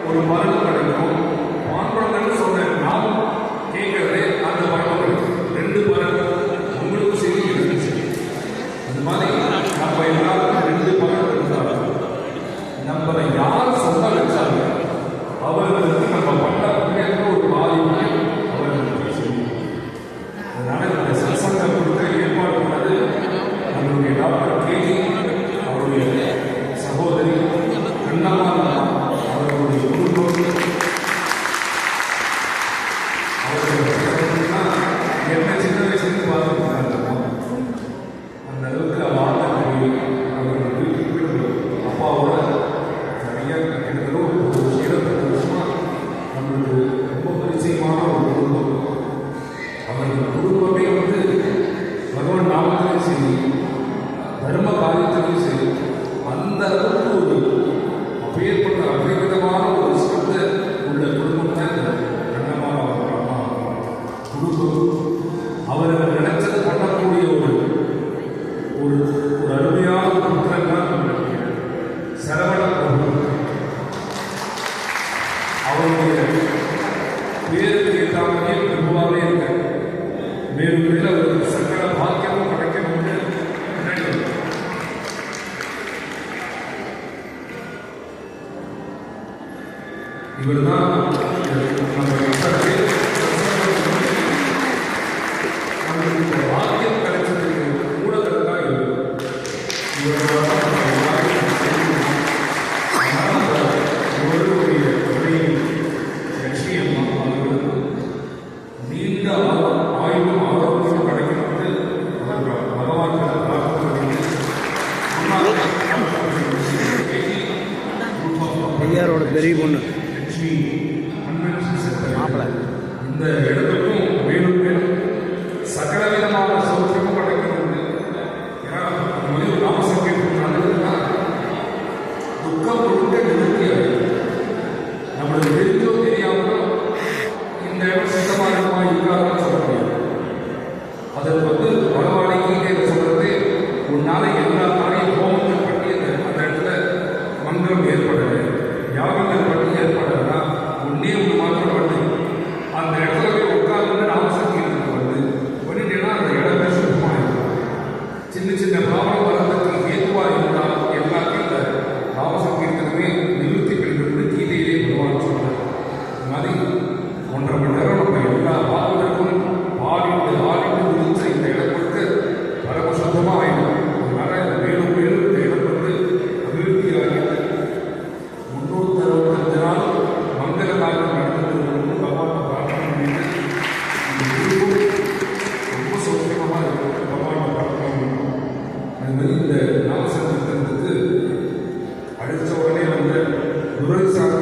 ஒரு மரம் கிடைக்கும். பான்பழங்கன்னு சொன்னேன், நாம் கேட்கறதே அந்த மரம் கிடைக்கும். 2 மரம் உங்களுக்கும் சரி எனக்கும் சரி. அந்த மாதிரி நம்ம எல்லாருக்கும் 2 மரம் இருந்தாலும் நம்மளை யார் சொல்ல வச்சாங்க அவர்களுக்கு நம்ம பண்ண புண்ணியத்துல ஒரு பாதிப்பு அவர்களுக்கு செய்யும். அதனால இந்த சத்சங்கம் கொடுத்த ஏற்பாடு பண்ணது நம்மளுடைய டாக்டர் கேஜி அவருடைய சகோதரி கண்ணம்மா அவர்களுடைய குடும்பம். என்ன சின்ன வயசுலேருந்து பார்த்துருக்காங்க. அந்த அளவுக்கு வாழ்க்கை அவர்களுக்கு அப்பாவோட நிறைய கிட்டத்தட்ட ஒரு 7-8 வருஷமா நம்மளுக்கு ரொம்ப பரிச்சயமான ஒரு குடும்பம். அவர்கள் குடும்பமே பகவான் நாமத்திலும் சரி தர்ம காரியத்திலும் சரி அந்த அளவுக்கு ஒரு அப்பேற்பட்ட அபரிமிதமான ஒரு சந்த உள்ள குடும்பம் தான் இந்த கண்ணம்மா குடும்பம். அவர்கள் நினைச்சது பண்ணக்கூடிய ஒரு ஒரு ஒரு அருமையான புத்திரன் தான் சரவண பிரபு. அவருடைய பேருக்கு ஏற்றாமலே பிரபுவாகவே இருக்க மேலும் மேல ஒரு சக்கர பாக்கியமும் கிடைக்கணும்னு நினைக்கிறேன். இவர் தான் நம்ம பாக்கியம் கிடைச்சதுக்கு மூலதனத்தான் இவர். இவருடைய லட்சுமி அம்மா அவர்களுக்கு நீண்ட ஆயுளும் ஆரோக்கியம் கிடைக்கணும்னு பகவான் ஐயாரோட பெரிய பொண்ணு லட்சுமி மாப்பிள்ளை இந்த இடத்துக்கும் மேலும் மேலும் சகல விதமான சௌக்கியமும் கிடைக்கணும்னு. ஏன்னா நம்ம நாமசங்கீர்த்தம் நடந்ததுன்னா துக்கம் கொடுக்க நிறுத்தியாது. நம்மளுக்கு தெரிஞ்சோ தெரியாமலோ இந்த இடம் சுத்தமாக இருக்குமா இருக்காதுன்னு சொல்ல முடியாது. அதற்கு பகவானை கீழே சொல்றது உன்னால எல்லா நாளையும் ஹோமங்கள் பண்ணி அந்த இடத்துல மந்திரம் ஏற்படலை, யாகங்கள் பண்ணி ஏற்படலைன்னா ஒன்னே ஒரு மாத்திரம் பண்ணு. அந்த இடத்துல போய் உட்கார்ந்து நாமசங்கீர்த்தத்துக்கு பண்ணிட்டேன்னா அந்த இடமே சுத்தமாக இருக்கும். சின்ன சின்ன பாவம் வரதுக்கு ஏதுவாக இருந்தால் எல்லாத்தையும் இந்த நாமசங்கீர்த்தனமே நிவர்த்தி பெறுகிறது கீதையிலே பகவான் சொல்றார். இந்த மாதிரி 1.5 மணி நேரம் நம்ம எல்லா பாவங்களுக்கும் பாடிட்டு ஆடிட்டு முடிச்ச இந்த இடத்துக்கு பரம சுத்தமாக ஆயிடும். அதனால இந்த மேலும் மேலும் இந்த இடம் அபிவிருத்தி ஆகிட்டு 365 நாள் மங்கள காலம் நடந்தது பகவான் பிரார்த்தனை பண்ணிட்டு ரொம்ப சௌக்கியமாக இருக்கு. பகவான் பிரார்த்தனை பண்ணணும். அது மாதிரி இந்த நாமசங்கீர்த்தனத்துக்கு அடித்த உடனே துரை சாமி